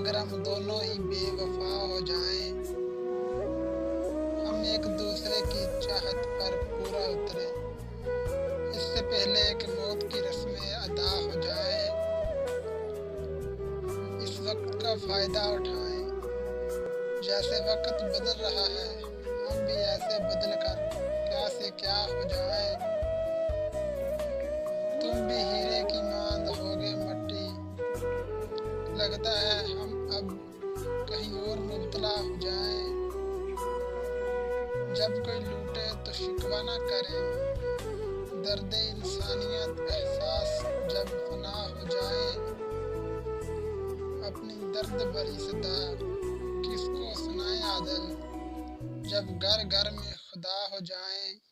اگر ہم دونوں ہی بے وفا ہو جائیں، ہم ایک دوسرے کی چاہت پر پورا اتریں، اس سے پہلے کہ موت کی رسمیں ادا ہو جائیں، اس وقت کا فائدہ اٹھائیں۔ جیسے وقت بدل رہا ہے، ہم بھی ایسے بدل کر کیا سے کیا ہو جائیں۔ تم بھی ہیرے کی ماند ہوگے مٹی، لگتا ہے ہم اب کہیں اور مبتلا ہو جائیں۔ جب کوئی لوٹے تو شکوہ نہ کریں، درد انسانیت احساس جب فنا ہو جائے۔ اپنی درد بھری صدا کس کو سنائیں عادل، جب گھر گھر میں خدا ہو جائیں۔